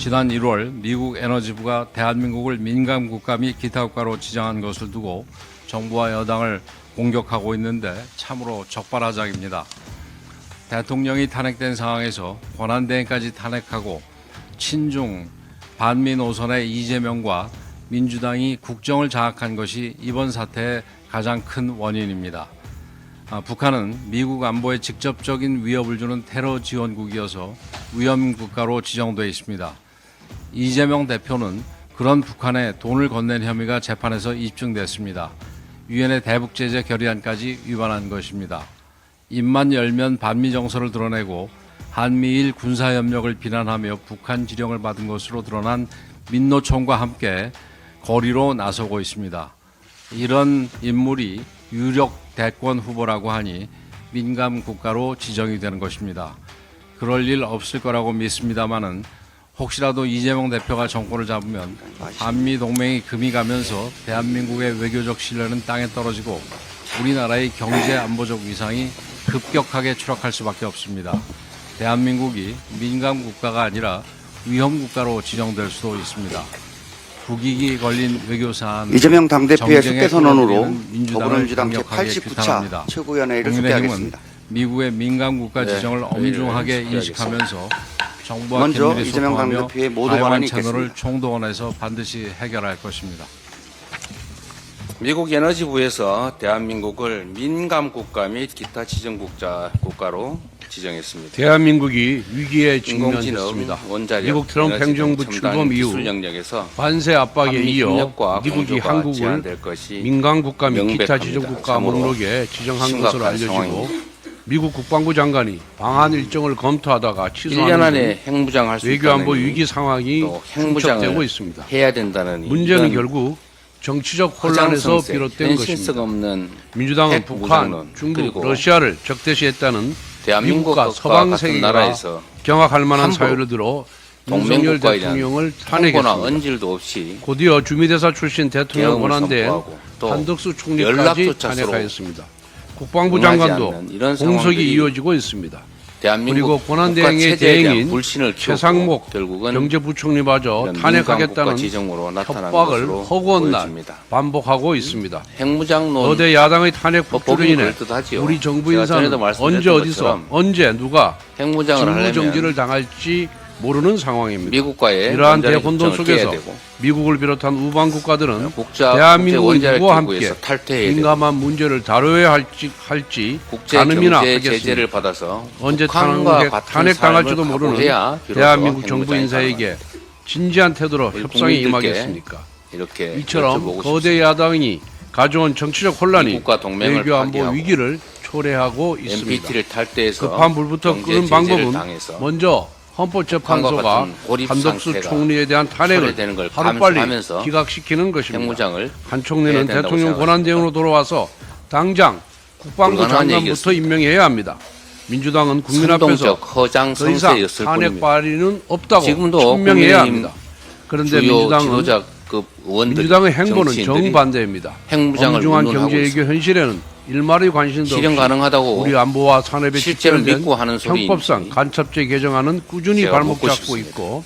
지난 1월 미국 에너지부가 대한민국을 민감국가 및 기타 국가로 지정한 것을 두고 정부와 여당을 공격하고 있는데 참으로 적발하작입니다. 대통령이 탄핵된 상황에서 권한대행까지 탄핵하고 친중, 반미 노선의 이재명과 민주당이 국정을 장악한 것이 이번 사태의 가장 큰 원인입니다. 북한은 미국 안보에 직접적인 위협을 주는 테러 지원국이어서 위험 국가로 지정돼 있습니다. 이재명 대표는 그런 북한에 돈을 건넨 혐의가 재판에서 입증됐습니다. 유엔의 대북 제재 결의안까지 위반한 것입니다. 입만 열면 반미 정서를 드러내고 한미일 군사협력을 비난하며 북한 지령을 받은 것으로 드러난 민노총과 함께 거리로 나서고 있습니다. 이런 인물이 유력 대권 후보라고 하니 민감 국가로 지정이 되는 것입니다. 그럴 일 없을 거라고 믿습니다마는 혹시라도 이재명 대표가 정권을 잡으면 한미 동맹이 금이 가면서 대한민국의 외교적 신뢰는 땅에 떨어지고 우리나라의 경제 안보적 위상이 급격하게 추락할 수밖에 없습니다. 대한민국이 민감 국가가 아니라 위험 국가로 지정될 수도 있습니다. 국익이 걸린 외교사안 이재명 당대표의 숙대 선언으로 더불어민주당 제89차 최고위원회를 숙대하겠습니다. 미국의 민감 국가 지정을 엄중하게 인식하면서 정부와 먼저 긴밀히 이재명 소통하며 당대표의 모두 다양한 발언이 채널을 있겠습니다. 총동원해서 반드시 해결할 것입니다. 미국 에너지부에서 대한민국을 민감 국가 및 기타 지정 국가로 지정했습니다. 대한민국이 위기에 인공지능, 직면했습니다. 원자력, 미국 트럼프 에너지 행정부 등 출범 첨단 이후 기술 영역에서 관세 압박에 한미 이어 협력과 미국이 공조가 한국을 제한될 것이 민간 국가 및 기타 명백합니다. 지정 국가 참으로 목록에 지정한 것으로 심각한 알려지고 상황입니다. 미국 국방부 장관이 방한 일정을 검토하다가 1년 취소하는 안에 등 핵무장할 수 외교안보 있다는 위기 상황이 또 축적되고 핵무장을 있습니다. 해야 된다는 문제는 이런 결국 정치적 혼란에서 허장성세, 비롯된 현실성 것입니다. 없는 민주당은 핵 북한, 무장론, 중국, 그리고 러시아를 적대시했다는 대한민국과 미국과 서방 같은 세계가 나라에서 경악할 만한 함부로 사유를 들어 윤석열 동맹국가에 대한 대통령을 통보나 탄핵했습니다. 언질도 없이 곧이어 주미대사 출신 대통령 계엄을 권한대행 선포하고 또 한덕수 총리까지 연락조차 탄핵하였습니다. 국방부 응하지 장관도 않는 이런 공석이 상황들이 이어지고 있습니다. 대한민국 그리고 권한대행의 국가체제에 대한 대행인 불신을 키우고 최상목 결국은 경제부총리마저 이런 탄핵하겠다는 민간 국가 지정으로 나타나는 협박을 것으로 허구한 날 보여집니다. 반복하고 있습니다. 핵무장론 거대 야당의 탄핵 폭주로 법이 인해 그럴듯하지요. 우리 정부 제가 인사는 전에도 말씀드렸던 언제 어디서 것처럼 언제 누가 핵무장을 직무 하려면 정지를 당할지 모르는 상황입니다. 미국과의 이러한 원자력 대혼돈 협정을 깨야 속에서 되고 미국을 비롯한 우방 국가들은 국제 대한민국의 원자력 누구와 함께 기구에서 탈퇴해야 되고 민감한 문제를 다뤄야 할지 국제 가늠이나 경제 하겠습니다. 제재를 받아서 언제 북한과 같은 탄핵당할지도 삶을 모르는 각오해야 비로소 대한민국 정부 핵무장이 인사에게 가능합니다. 진지한 태도로 우리 협상에 국민들께 임하겠습니까? 이렇게 이처럼 여쭤보고 거대 싶습니다. 야당이 가져온 정치적 혼란이 미국과 동맹을 외교안보 파기하고 위기를 초래하고 있습니다. NPT를 탈퇴해서 급한 불부터 경제 끄는 제재를 방법은 당해서 먼저 헌법재판소가 같은 고립 한덕수 상태가 총리에 대한 탄핵을 초래되는 걸 하루빨리 감수하면서 기각시키는 것입니다. 핵무장을 한 총리는 해야 된다고 대통령 생각합니다. 권한대행으로 돌아와서 당장 국방부 불가능한 장관부터 얘기였습니다. 임명해야 합니다. 민주당은 국민 앞에서 선동적 허장 더 이상 성세였을 탄핵 뿐입니다. 발의는 없다고 지금도 증명해야 국민의힘 합니다. 그런데 주요 민주당은 지도자급 의원들이 민주당의 행보는 정치인들이 정반대입니다. 핵무장을 엄중한 운운하고 경제외교 현실에는 일말의 관심도 실현 없이 가능하다고 우리 안보와 산업에 실제로 직결된 믿고 하는 소리인지 형법상 간첩죄 개정안은 꾸준히 제가 발목 묻고 잡고 싶습니다. 있고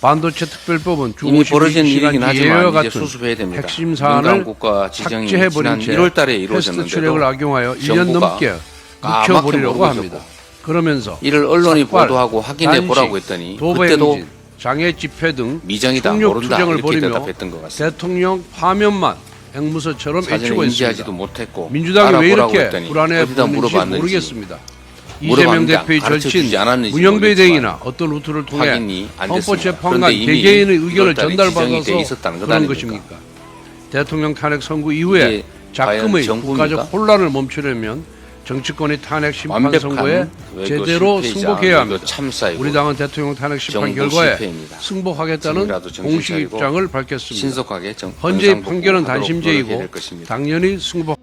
반도체 특별법은 주 이미 벌어진 일이긴 52시간 기회와 하지만 이제 같은 수습해야 됩니다. 핵심 민간 사안을 국가 지정이 삭제해버린 지난 채 1월 달에 패스트 이루어졌는데도 트랙을 악용하여 1년 정부가 넘게 까맣게 묵혀버리려고 모르고 합니다. 그러면서 이를 언론이 삭발, 보도하고 확인해 단식, 보라고 했더니 도배 그때도 행진, 장애 집회 등 미정이다 총력 모른다 투쟁을 이렇게 벌이며 대답했던 것 같습니다. 대통령 파면만 앵무새처럼 사전에 외치고 인지하지도 있습니다. 못했고 민주당이 왜 알아보라고 이렇게 했더니 불안해 어디다 보이는지 물어봤는지 모르겠습니다. 이재명 물어봤는데 대표의 가르쳐주지 절친 않았는지 문영배 모르겠지만 대행이나 어떤 루트를 통해 확인이 안 됐습니다. 헌법재판관 그런데 이미 개개인의 의견을 1월 달에 지정이 전달받아서 돼 있었다는 것 그런 아닙니까? 것입니까? 대통령 탄핵 선고 이후에 이게 과연 작금의 정부입니까? 국가적 혼란을 멈추려면 정치권이 탄핵 심판 선고에 완벽한 외교 제대로 실패이자 승복해야 외교 합니다. 참사이고 우리 당은 대통령 탄핵 심판 정부 결과에 실패입니다. 승복하겠다는 지금이라도 정신 공식 차리고 입장을 밝혔습니다. 신속하게 헌재의 판결은 정상복구하도록 노력해야 단심제이고 될 것입니다. 당연히 승복